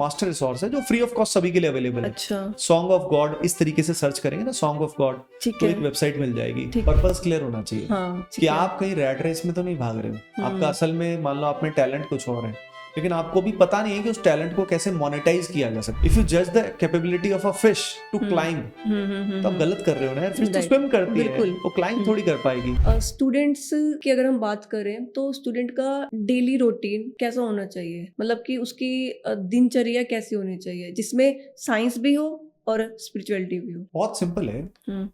Master resource है जो free of cost सभी के लिए अवेलेबल है। अच्छा सॉन्ग ऑफ गॉड इस तरीके से सर्च करेंगे ना, सॉन्ग ऑफ गॉड, ठीक तो है। एक वेबसाइट मिल जाएगी। ठीक। पर्पस क्लियर होना चाहिए हाँ कि ठीक है। आप कहीं रैट रेस में तो नहीं भाग रहे हो। आपका असल में मान लो आप में टैलेंट कुछ और है, लेकिन आपको भी पता नहीं है कि उस टैलेंट को कैसे मोनेटाइज किया जा सकता है। इफ यू जज the capability of a fish to climb, तो आप गलत कर रहे हो ना यार। फिश तो Right. स्विम करती है, बिल्कुल। वो क्लाइंब थोड़ी कर पाएगी। स्टूडेंट्स की अगर हम बात करें तो स्टूडेंट का डेली रूटीन कैसा होना चाहिए, मतलब कि उसकी दिनचर्या कैसी होनी चाहिए जिसमें साइंस भी हो और स्पिरिचुअलिटी भी हो। बहुत सिंपल है। हम्म,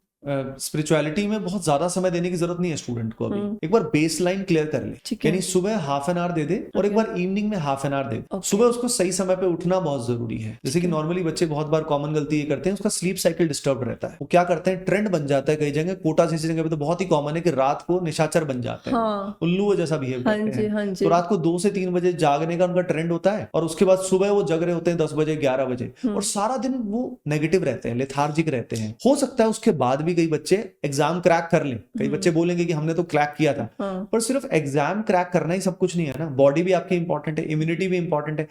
स्पिरिचुअलिटी में बहुत ज्यादा समय देने की जरूरत नहीं है स्टूडेंट को। अभी एक बार बेस लाइन क्लियर कर ले, ठीक है। यानी सुबह हाफ एन आवर दे दे और एक बार इवनिंग में half an hour they. Okay. सुबह उसको सही समय पे उठना बहुत जरूरी है। जैसे कि नॉर्मली बच्चे बहुत बार कॉमन गलती ये करते हैं, उसका स्लीप साइकिल डिस्टर्ब रहता है। वो क्या करते हैं, ट्रेंड बन जाता है कई जगह, कोटा जैसी जगह पे तो बहुत ही कॉमन है कि रात को निशाचर बन जाते हैं, हाँ उल्लू जैसा बिहेव हाँ करते जी हैं। हाँ जी। तो रात को 2 से 3 बजे जागने का उनका ट्रेंड होता है और उसके बाद सुबह वो जग रहे होते हैं 10 बजे 11 बजे और सारा दिन वो नेगेटिव रहते हैं, लेथार्जिक रहते हैं। हो सकता है उसके बाद भी कई बच्चे एग्जाम क्रैक कर लें। कई बच्चे बोलेंगे कि हमने तो क्रैक किया था, हाँ पर सिर्फ एग्जाम क्रैक करना ही सब कुछ नहीं है ना। बॉडी भी आपकी इंपॉर्टेंट है, इम्यूनिटी भी इंपॉर्टेंट है,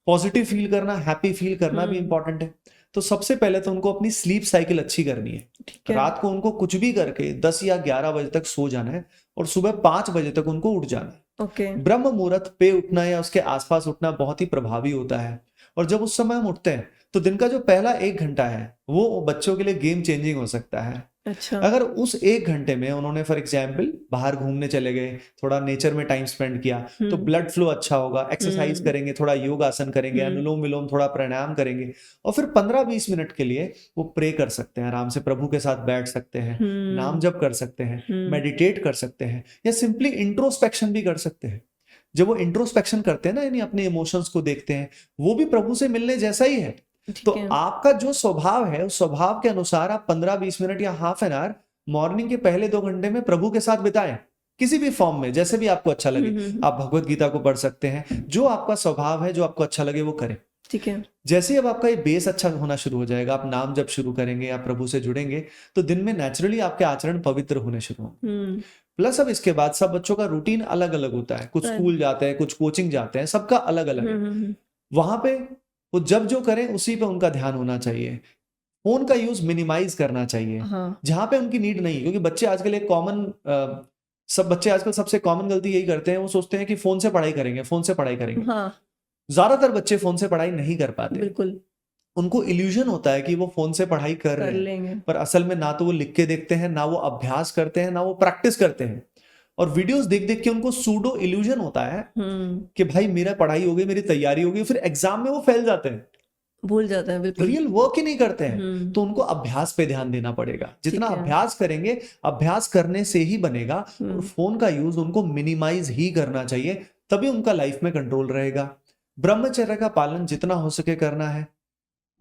पॉजिटिव फील करना, हैप्पी फील करना भी इंपॉर्टेंट है। तो सबसे पहले तो उनको अपनी स्लीप साइकिल अच्छी करनी है। ठीक है। रात को उनको कुछ भी करके 10 या 11 बजे तक सो जाना है और सुबह 5 बजे तक उनको उठ जाना है। ओके। ब्रह्म मुहूर्त पे उठना या उसके आसपास उठना बहुत ही प्रभावी होता है। और जब उस समय हम उठते हैं तो दिन का जो पहला 1 घंटा है वो बच्चों के लिए गेम चेंजिंग हो सकता है। अच्छा। अगर उस 1 घंटे में उन्होंने फॉर एग्जाम्पल बाहर घूमने चले गए, थोड़ा नेचर में टाइम स्पेंड किया, तो ब्लड फ्लो अच्छा होगा। एक्सरसाइज करेंगे, थोड़ा योग आसन करेंगे, अनुलोम विलोम, थोड़ा प्राणायाम करेंगे और फिर 15-20 मिनट के लिए वो प्रे कर सकते हैं, आराम से प्रभु के साथ बैठ सकते हैं, नाम जप कर सकते हैं, मेडिटेट कर सकते हैं या सिंपली इंट्रोस्पेक्शन भी कर सकते हैं। जब वो इंट्रोस्पेक्शन करते हैं ना, यानी अपने इमोशंस को देखते हैं, वो भी प्रभु से मिलने जैसा ही है। तो आपका जो स्वभाव है उस स्वभाव के अनुसार आप 15-20 मिनट या हाफ एन आवर मॉर्निंग के पहले 2 घंटे में प्रभु के साथ बिताएं, किसी भी फॉर्म में, जैसे भी आपको अच्छा लगे। आप भगवत गीता को पढ़ सकते हैं, जो आपका स्वभाव है, जो आपको अच्छा लगे वो करें। ठीक है। जैसे ही अब आपका ये बेस अच्छा होना शुरू हो जाएगा, आप नाम जब शुरू करेंगे, आप प्रभु से जुड़ेंगे, तो दिन में नेचुरली आपके आचरण पवित्र होने शुरू होंगे। प्लस अब इसके बाद सब बच्चों का रूटीन अलग अलग होता है, कुछ स्कूल जाते हैं, कुछ कोचिंग जाते हैं, सबका अलग अलग है। वहां पे वो जब जो करें उसी पे उनका ध्यान होना चाहिए। फोन का यूज मिनिमाइज करना चाहिए जहां पे उनकी नीड नहीं, क्योंकि बच्चे आजकल एक कॉमन सब बच्चे आजकल सबसे कॉमन गलती यही करते हैं, वो सोचते हैं कि फोन से पढ़ाई करेंगे, फोन से पढ़ाई करेंगे। ज्यादातर बच्चे फोन से पढ़ाई नहीं कर पाते। बिल्कुल। उनको इल्यूजन होता है कि वो फोन से पढ़ाई कर रहे हैं, पर असल में ना तो वो लिख के देखते हैं, ना वो अभ्यास करते हैं, ना वो प्रैक्टिस करते हैं। और वीडियोस देख देख के उनको सूडो इल्यूजन होता है कि भाई मेरा पढ़ाई हो गई, मेरी तैयारी हो गई, फिर एग्जाम में वो फेल जाते हैं, भूल जाते हैं, बिल्कुल रियल वर्क ही नहीं करते हैं। तो उनको अभ्यास पे ध्यान देना पड़ेगा। जितना अभ्यास करेंगे, अभ्यास करने से ही बनेगा। और फोन का यूज उनको मिनिमाइज ही करना चाहिए, तभी उनका लाइफ में कंट्रोल रहेगा। ब्रह्मचर्य का पालन जितना हो सके करना है,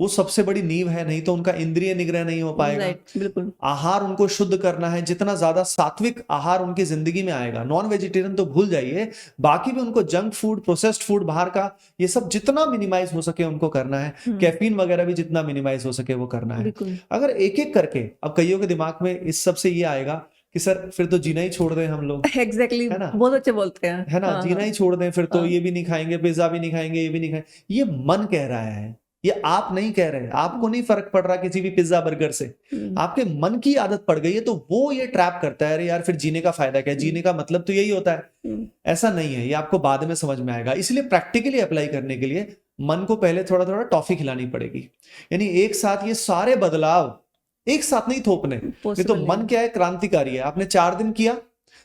वो सबसे बड़ी नींव है, नहीं तो उनका इंद्रिय निग्रह नहीं हो पाएगा। बिल्कुल। आहार उनको शुद्ध करना है, जितना ज्यादा सात्विक आहार उनकी जिंदगी में आएगा, नॉन वेजिटेरियन तो भूल जाइए, बाकी भी उनको जंक फूड, प्रोसेस्ड फूड बाहर का, ये सब जितना मिनिमाइज हो सके उनको करना है। कैफीन वगैरह भी जितना मिनिमाइज हो सके वो करना है। अगर एक एक करके, अब कईयों के दिमाग में इस सब से ये आएगा कि सर फिर तो जीना ही छोड़ दें हम लोग। एग्जैक्टली, है ना, बहुत अच्छे बोलते हैं, है ना, जीना ही छोड़ दें, फिर तो ये भी नहीं खाएंगे, पिज्जा भी नहीं खाएंगे, ये भी नहीं खाएंगे। ये मन कह रहा है, ये आप नहीं कह रहे। आपको नहीं फर्क पड़ रहा किसी भी पिज्जा बर्गर से, आपके मन की आदत पड़ गई है, तो वो ये ट्रैप करता है, अरे यार फिर जीने का फायदा क्या है, जीने का मतलब तो यही होता है। ऐसा नहीं है, ये आपको बाद में समझ में आएगा। इसलिए प्रैक्टिकली अप्लाई करने के लिए मन को पहले थोड़ा थोड़ा टॉफी खिलानी पड़ेगी। यानी एक साथ ये सारे बदलाव एक साथ नहीं थोपने। नहीं तो मन क्या है, क्रांतिकारी है। आपने 4 दिन किया,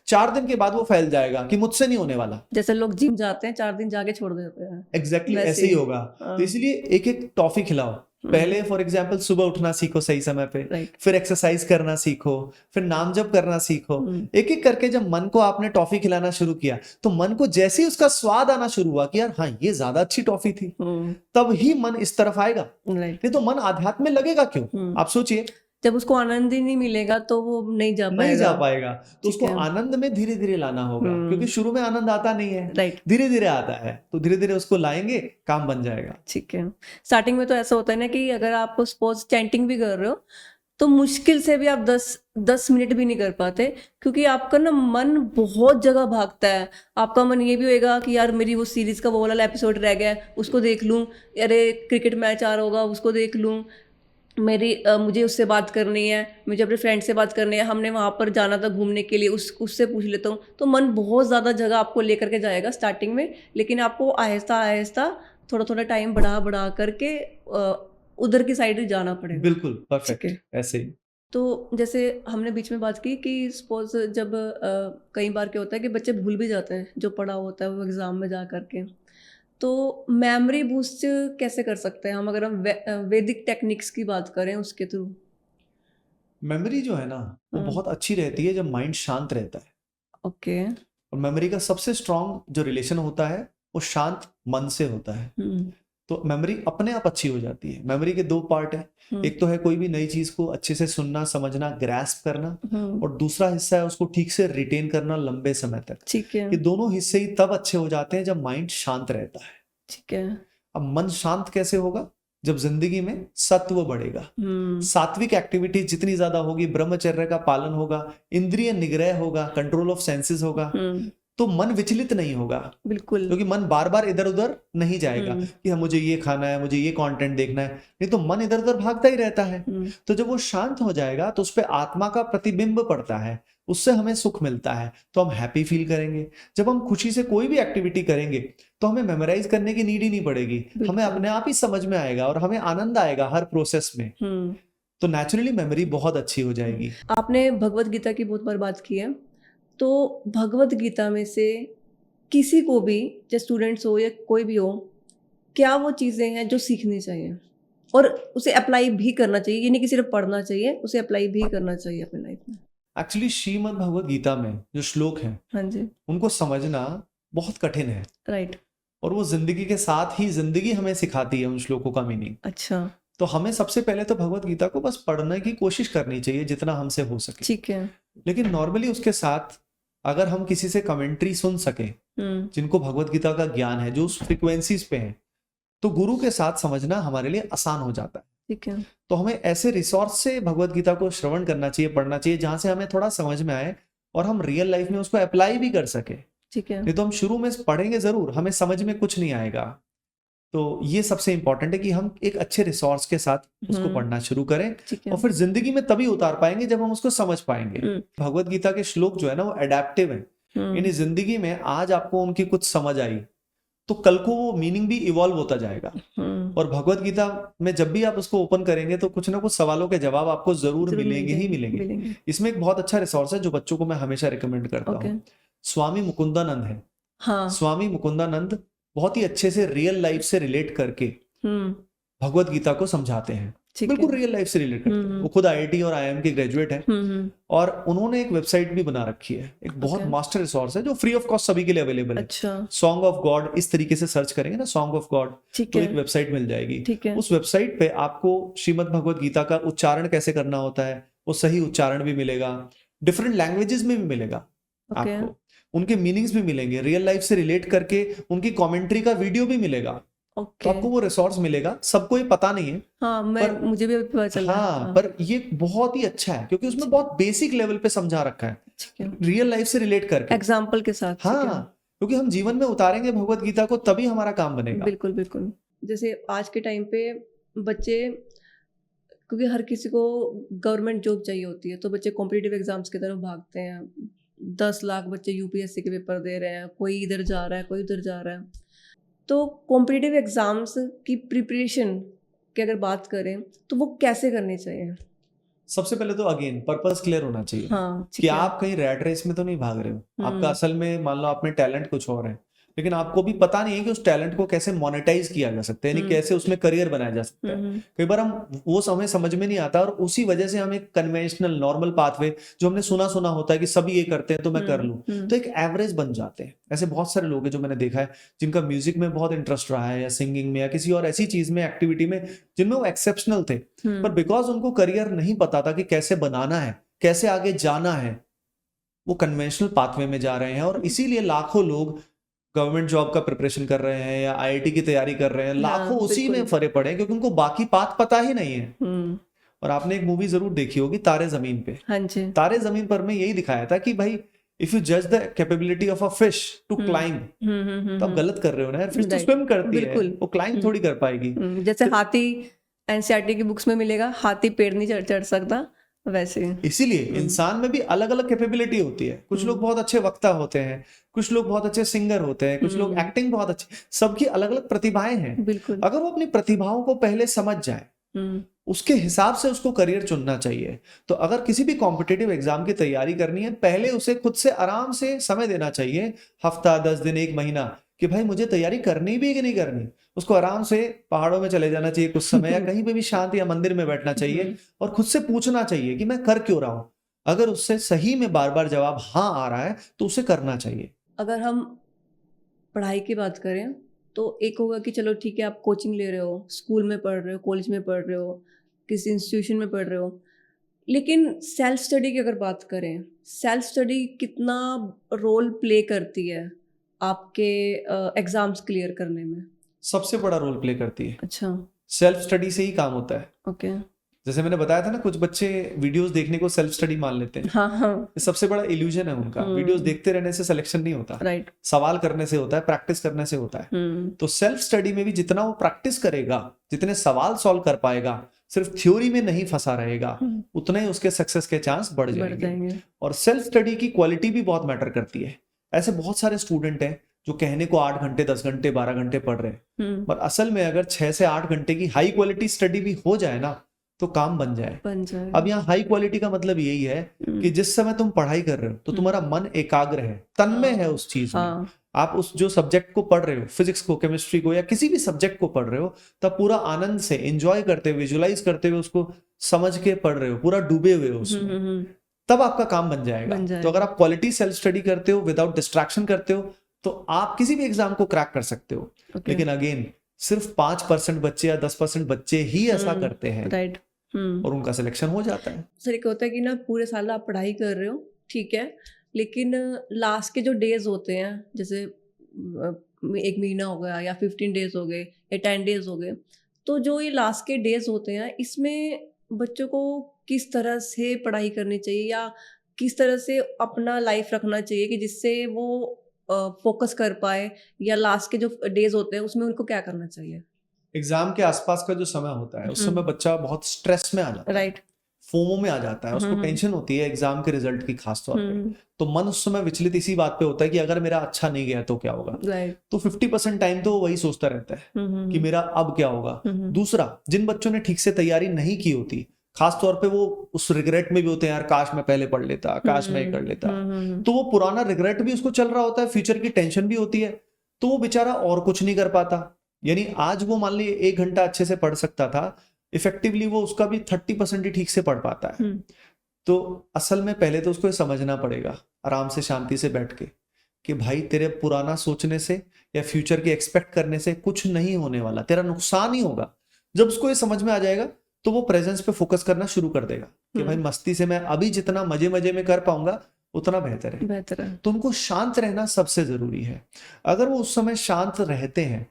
4 दिन के बाद वो फैल जाएगा कि मुझसे नहीं होने वाला। जैसे लोग जिम जाते हैं, 4 दिन जाके छोड़ देते हैं। एग्जैक्टली ऐसे ही होगा। तो इसलिए एक एक टॉफी खिलाओ। पहले फॉर एग्जाम्पल सुबह उठना सीखो सही समय पे, फिर एक्सरसाइज करना सीखो, फिर नाम जप करना सीखो। एक एक करके जब मन को आपने टॉफी खिलाना शुरू किया, तो मन को जैसे ही उसका स्वाद आना शुरू हुआ कि यार हाँ ये ज्यादा अच्छी टॉफी थी, तब ही मन इस तरफ आएगा। नहीं तो मन आध्यात्म में लगेगा क्यों? आप सोचिए, जब उसको आनंद ही नहीं मिलेगा तो वो नहीं जा पाएगा। तो उसको आनंद में धीरे धीरे लाना होगा, क्योंकि शुरू में आनंद आता नहीं है, धीरे धीरे आता है। तो धीरे धीरे उसको लाएंगे, काम बन जाएगा। ठीक है। स्टार्टिंग में तो ऐसा होता है ना कि अगर आप सपोज चैंटिंग भी कर रहे हो तो मुश्किल से भी आप 10 मिनट भी नहीं कर पाते, क्योंकि आपका ना मन बहुत जगह भागता है। आपका मन ये भी होएगा कि यार मेरी वो सीरीज का वो वाला एपिसोड रह गया है, उसको देख लूँ, अरे क्रिकेट मैच आ रहा होगा उसको देख लूँ, मुझे उससे बात करनी है, मुझे अपने फ्रेंड से बात करनी है, हमने वहाँ पर जाना था घूमने के लिए, उससे पूछ लेता हूँ। तो मन बहुत ज़्यादा जगह आपको लेकर के जाएगा स्टार्टिंग में, लेकिन आपको आहिस्ता आहिस्ता थोड़ा थोड़ा टाइम बढ़ा करके उधर की साइड जाना पड़ेगा। बिल्कुल ठीक परफेक्ट, है। ऐसे ही। तो जैसे हमने बीच में बात की कि सपोज जब कई बार क्या होता है कि बच्चे भूल भी जाते हैं जो पढ़ा होता है वो एग्ज़ाम में जा करके। तो मेमोरी बूस्ट कैसे कर सकते हैं हम, अगर हम वैदिक टेक्निक्स की बात करें उसके थ्रू? मेमोरी जो है ना, वो हाँ। बहुत अच्छी रहती है जब माइंड शांत रहता है। ओके। और मेमोरी का सबसे स्ट्रांग जो रिलेशन होता है वो शांत मन से होता है। तो मेमोरी अपने आप अच्छी हो जाती है। मेमोरी के दो पार्ट है, एक तो है कोई भी नई चीज को अच्छे से सुनना, समझना, ग्रैस्प करना, और दूसरा हिस्सा है उसको ठीक से रिटेन करना लंबे समय तक। ठीक है। ये दोनों हिस्से ही तब अच्छे हो जाते हैं जब माइंड शांत रहता है। ठीक है। अब मन शांत कैसे होगा? जब जिंदगी में सत्व बढ़ेगा, सात्विक एक्टिविटी जितनी ज्यादा होगी, ब्रह्मचर्य का पालन होगा, इंद्रिय निग्रह होगा, कंट्रोल ऑफ सेंसेस होगा, तो मन विचलित नहीं होगा। बिल्कुल। क्योंकि मन बार बार इधर उधर नहीं जाएगा कि हाँ मुझे ये खाना है, मुझे ये कंटेंट देखना है, नहीं तो मन इधर उधर भागता ही रहता है। तो जब वो शांत हो जाएगा तो उस पर आत्मा का प्रतिबिंब पड़ता है, उससे हमें सुख मिलता है, तो हम हैप्पी फील करेंगे। जब हम खुशी से कोई भी एक्टिविटी करेंगे तो हमें मेमोराइज करने की नीड ही नहीं पड़ेगी, हमें अपने आप ही समझ में आएगा और हमें आनंद आएगा हर प्रोसेस में। तो नेचुरली मेमोरी बहुत अच्छी हो जाएगी। आपने भगवत गीता की बहुत बार बात की है, तो भगवत गीता में से किसी को भी, चाहे स्टूडेंट्स हो या कोई भी हो, क्या वो चीज़ें हैं जो सीखनी चाहिए और उसे अप्लाई भी करना चाहिए? ये नहीं कि सिर्फ पढ़ना चाहिए, उसे अप्लाई भी करना चाहिए अपनी लाइफ में। एक्चुअली श्रीमद् भगवत गीता में जो श्लोक हैं, हाँ जी। उनको समझना बहुत कठिन है, राइट। और वो जिंदगी के साथ ही जिंदगी हमें सिखाती है उन श्लोकों का मीनिंग। अच्छा। तो हमें सबसे पहले तो भगवत गीता को बस पढ़ने की कोशिश करनी चाहिए जितना हमसे हो सके। ठीक है। लेकिन नॉर्मली उसके साथ अगर हम किसी से कमेंट्री सुन सके जिनको भगवत गीता का ज्ञान है, जो उस फ्रीक्वेंसीज पे हैं, तो गुरु के साथ समझना हमारे लिए आसान हो जाता है। ठीक है। तो हमें ऐसे रिसोर्स से भगवत गीता को श्रवण करना चाहिए, पढ़ना चाहिए, जहां से हमें थोड़ा समझ में आए और हम रियल लाइफ में उसको अप्लाई भी कर सके। ठीक है। नहीं तो हम शुरू में पढ़ेंगे जरूर, हमें समझ में कुछ नहीं आएगा। तो ये सबसे इंपॉर्टेंट है कि हम एक अच्छे रिसोर्स के साथ उसको पढ़ना शुरू करें, ठीक है। और फिर जिंदगी में तभी उतार पाएंगे जब हम उसको समझ पाएंगे। भगवत गीता के श्लोक जो है ना, वो एडेप्टिव है। यानी जिंदगी में आज आपको उनकी कुछ समझ आई तो कल को वो मीनिंग भी इवॉल्व होता जाएगा। और भगवत गीता में जब भी आप उसको ओपन करेंगे तो कुछ ना कुछ सवालों के जवाब आपको जरूर मिलेंगे ही मिलेंगे। इसमें एक बहुत अच्छा रिसोर्स है जो बच्चों को मैं हमेशा रिकमेंड करता हूँ, स्वामी मुकुंदानंद है। हाँ। स्वामी मुकुंदानंद बहुत ही अच्छे से रियल लाइफ से रिलेट करके भगवत गीता को समझाते हैं, बिल्कुल रियल लाइफ से रिलेट करते हैं। वो खुद IIT और IIM के ग्रेजुएट हैं, और उन्होंने एक वेबसाइट भी बना रखी है, एक बहुत मास्टर रिसोर्स है जो फ्री ऑफ कॉस्ट सभी के लिए अवेलेबल है। अच्छा। सॉन्ग ऑफ गॉड, इस तरीके से सर्च करेंगे ना सॉन्ग ऑफ गॉड, तो एक वेबसाइट मिल जाएगी। उस वेबसाइट पे आपको श्रीमद् भगवत गीता का उच्चारण कैसे करना होता है, वो सही उच्चारण भी मिलेगा, डिफरेंट लैंग्वेजेस में भी मिलेगा आपको, उनके मीनिंग्स भी मिलेंगे, रियल लाइफ से रिलेट करके उनकी कमेंट्री का वीडियो भी मिलेगा। तो आपको वो रिसोर्स मिलेगा। सबको ये पता नहीं है। हाँ, मुझे भी पता चला। हाँ, पर ये बहुत ही अच्छा है क्योंकि उसमें बहुत बेसिक लेवल पे समझा रखा है, रियल लाइफ से रिलेट करके, एग्जाम्पल के साथ। हाँ, क्योंकि हम जीवन में उतारेंगे भगवत गीता को तभी हमारा काम बनेगा। बिल्कुल बिल्कुल। जैसे आज के टाइम पे बच्चे, क्योंकि हर किसी को गवर्नमेंट जॉब चाहिए होती है, तो बच्चे कॉम्पिटिटिव एग्जाम्स की तरफ भागते हैं। 10 लाख बच्चे UPSC के पेपर दे रहे हैं, कोई इधर जा रहा है, कोई उधर जा रहा है। तो कॉम्पिटिटिव एग्जाम्स की प्रिपरेशन की अगर बात करें तो वो कैसे करनी चाहिए? सबसे पहले तो अगेन पर्पस क्लियर होना चाहिए। हाँ, कि आप कहीं रैट रेस में तो नहीं भाग रहे हो। आपका असल में मान लो आप में टैलेंट कुछ और है, लेकिन आपको भी पता नहीं है कि उस टैलेंट को कैसे मोनेटाइज किया जा सकता है, यानी कैसे उसमें करियर बनाया जा सकता है। कई बार हम वो हमें समझ में नहीं आता, और उसी वजह से हम एक कन्वेंशनल नॉर्मल पाथवे जो हमने सुना होता है कि सभी ये करते हैं तो मैं कर लूं, तो एक एवरेज बन जाते हैं। ऐसे बहुत सारे लोग हैं जो मैंने देखा है जिनका म्यूजिक में बहुत इंटरेस्ट रहा है, या सिंगिंग में, या किसी और ऐसी चीज में, एक्टिविटी में, जिनमें वो एक्सेप्शनल थे, पर बिकॉज उनको करियर नहीं पता था कि कैसे बनाना है, कैसे आगे जाना है, वो कन्वेंशनल पाथवे में जा रहे हैं। और इसीलिए लाखों लोग गवर्नमेंट जॉब का प्रिपरेशन कर रहे हैं या IIT की तैयारी कर रहे हैं, लाखों उसी में फरे पड़े हैं क्योंकि उनको बाकी पाथ पता ही नहीं है। और आपने एक मूवी जरूर देखी होगी, तारे जमीन पे। हाँ जी। तारे जमीन पर में यही दिखाया था कि भाई इफ यू जज the capability of a fish to climb, तो आप गलत कर रहे हो ना यार। फिश तो Right. स्विम करती है, बिल्कुल। वो क्लाइंब थोड़ी कर पाएगी। जैसे हाथी एनसीईआरटी की बुक्स में मिलेगा, हाथी पेड़ नहीं चढ़ सकता, वैसे ही। इसीलिए इंसान में भी अलग अलग कैपेबिलिटी होती है। कुछ लोग बहुत अच्छे वक्ता होते हैं, कुछ लोग बहुत अच्छे सिंगर होते हैं, कुछ लोग एक्टिंग बहुत अच्छे, सबकी अलग अलग प्रतिभाएं हैं। बिल्कुल। अगर वो अपनी प्रतिभाओं को पहले समझ जाए, उसके हिसाब से उसको करियर चुनना चाहिए। तो अगर किसी भी कॉम्पिटिटिव एग्जाम की तैयारी करनी है, पहले उसे खुद से आराम से समय देना चाहिए, हफ्ता 10 दिन 1 महीना, कि भाई मुझे तैयारी करनी भी है कि नहीं करनी। उसको आराम से पहाड़ों में चले जाना चाहिए कुछ समय, या कहीं पे भी शांत या मंदिर में बैठना चाहिए और खुद से पूछना चाहिए कि मैं कर क्यों रहा हूं। अगर उससे सही में बार बार जवाब हाँ आ रहा है तो उसे करना चाहिए। अगर हम पढ़ाई की बात करें तो एक होगा कि चलो ठीक है, आप कोचिंग ले रहे हो, स्कूल में पढ़ रहे हो, कॉलेज में पढ़ रहे हो, किसी इंस्टीट्यूशन में पढ़ रहे हो, लेकिन सेल्फ स्टडी की अगर बात करें, सेल्फ स्टडी कितना रोल प्ले करती है आपके एग्जाम्स क्लियर करने में? सबसे बड़ा रोल प्ले करती है। अच्छा। सेल्फ स्टडी से ही काम होता है। ओके। जैसे मैंने बताया था ना, कुछ बच्चे वीडियोस देखने को सेल्फ स्टडी मान लेते हैं। हाँ हाँ। ये सबसे बड़ा इल्यूजन है उनका। वीडियोस देखते रहने से सिलेक्शन नहीं होता, राइट। सवाल करने से होता है, प्रैक्टिस करने से होता है। तो सेल्फ स्टडी में भी जितना वो प्रैक्टिस करेगा, जितने सवाल सॉल्व कर पाएगा, सिर्फ थ्योरी में नहीं फंसा रहेगा, उतना ही उसके सक्सेस के चांस बढ़ जाएंगे। और सेल्फ स्टडी की क्वालिटी भी बहुत मैटर करती है। ऐसे बहुत सारे स्टूडेंट हैं जो कहने को 8 घंटे 10 घंटे 12 घंटे पढ़ रहे हैं, पर असल में अगर 6 से 8 घंटे की हाई क्वालिटी स्टडी भी हो जाए ना, तो काम बन जाए। अब यहाँ हाई क्वालिटी का मतलब यही है कि जिस समय तुम पढ़ाई कर रहे हो तो तुम्हारा मन एकाग्र है, तन्मय है उस चीज में। आप उस जो सब्जेक्ट को पढ़ रहे हो, फिजिक्स को, केमिस्ट्री को, या किसी भी सब्जेक्ट को पढ़ रहे हो, तब पूरा आनंद से एंजॉय करते हुए, विजुलाइज करते हुए उसको समझ के पढ़ रहे हो, पूरा डूबे हुए हो उसमें, तब आपका काम बन जाएगा। तो अगर आप क्वालिटी सेल्फ स्टडी करते हो, विदाउट डिस्ट्रैक्शन करते हो, तो आप किसी भी एग्जाम को क्रैक कर सकते हो। लेकिन अगेन सिर्फ 5% बच्चे या 10% बच्चे ही ऐसा करते हैं, राइट, और उनका सिलेक्शन हो जाता है। सर एक होता है कि ना पूरे साल आप पढ़ाई कर रहे हो, ठीक है, लेकिन लास्ट के जो डेज होते हैं, जैसे 1 महीना हो गया या 15 डेज हो गए या 10 डेज हो गए, तो जो ये लास्ट के डेज होते हैं, इसमें बच्चों को किस तरह से पढ़ाई करनी चाहिए या किस तरह से अपना लाइफ रखना चाहिए कि जिससे वो फोकस कर पाए, या लास्ट के जो डेज होते हैं उसमें उनको क्या करना चाहिए? एग्जाम के आसपास का जो समय होता है, उस समय बच्चा बहुत स्ट्रेस में आ जाता है, राइट, फोमो में आ जाता है, उसको टेंशन होती है एग्जाम के रिजल्ट की खास तौर पे। तो मन उस समय विचलित इसी बात पे होता है कि अगर मेरा अच्छा नहीं गया तो क्या होगा। तो 50% टाइम तो वही सोचता रहता है कि मेरा अब क्या होगा। दूसरा, जिन बच्चों ने ठीक से तैयारी नहीं की होती, खास तौर पे वो उस रिग्रेट में भी होते हैं, यार काश मैं पहले पढ़ लेता, काश मैं कर लेता, तो वो पुराना रिग्रेट भी उसको चल रहा होता है, फ्यूचर की टेंशन भी होती है, तो वो बेचारा और कुछ नहीं कर पाता। यानी आज वो मान लीजिए 1 घंटा अच्छे से पढ़ सकता था, इफेक्टिवली वो उसका भी 30% ही ठीक से पढ़ पाता है। तो असल में पहले तो उसको ये समझना पड़ेगा आराम से, शांति से बैठ के, कि भाई तेरे पुराना सोचने से या फ्यूचर के एक्सपेक्ट करने से कुछ नहीं होने वाला, तेरा नुकसान ही होगा। जब उसको ये समझ में आ जाएगा तो वो प्रेजेंस पे फोकस करना शुरू कर देगा कि भाई मस्ती से मैं अभी जितना मजे मजे में कर पाऊंगा उतना बेहतर है। तो उनको शांत रहना सबसे जरूरी है। अगर वो उस समय शांत रहते हैं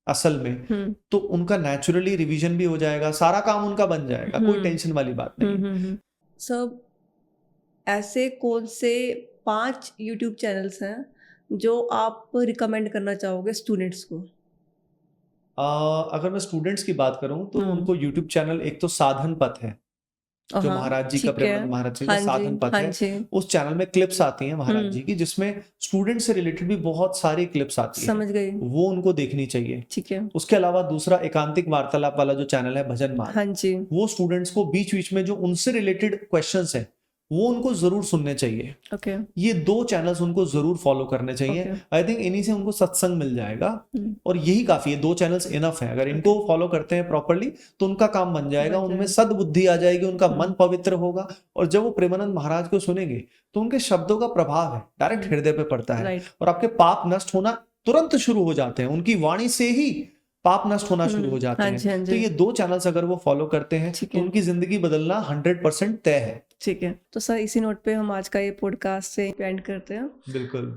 असल में, तो उनका नेचुरली रिवीजन भी हो जाएगा, सारा काम उनका बन जाएगा, कोई टेंशन वाली बात नहीं। सब ऐसे कौन से 5 YouTube चैनल्स हैं जो आप रिकमेंड करना चाहोगे स्टूडेंट्स को? अगर मैं स्टूडेंट्स की बात करूं तो उनको YouTube चैनल, एक तो साधन पथ है, जो महाराज जी का, प्रेमानंद महाराज जी का साधन पथ है। उस चैनल में क्लिप्स आती हैं महाराज जी की, जिसमें स्टूडेंट से रिलेटेड भी बहुत सारी क्लिप्स आती है, समझ गई, वो उनको देखनी चाहिए। ठीक है। उसके अलावा दूसरा एकांतिक वार्तालाप वाला जो चैनल है भजन मान, हाँ जी, वो स्टूडेंट्स को बीच बीच में जो उनसे रिलेटेड क्वेश्चंस है वो उनको जरूर सुनने चाहिए। ओके। ये 2 चैनल्स उनको जरूर फॉलो करने चाहिए। आई थिंक इन्हीं से उनको सत्संग मिल जाएगा, और यही काफी है, 2 चैनल्स इनफ है। अगर इनको फॉलो करते हैं प्रॉपरली तो उनका काम बन जाएगा, उनमें सद्बुद्धि आ जाएगी, उनका मन पवित्र होगा, और जब वो प्रेमानंद महाराज को सुनेंगे तो उनके शब्दों का प्रभाव है डायरेक्ट हृदय पे पड़ता है, और आपके पाप नष्ट होना तुरंत शुरू हो जाते हैं। उनकी वाणी से ही पाप नष्ट होना शुरू हो जाते हैं। तो ये 2 चैनल्स अगर वो फॉलो करते हैं तो उनकी जिंदगी बदलना 100% तय है। ठीक है। तो सर इसी नोट पे हम आज का ये पॉडकास्ट से एंड करते हैं। बिल्कुल।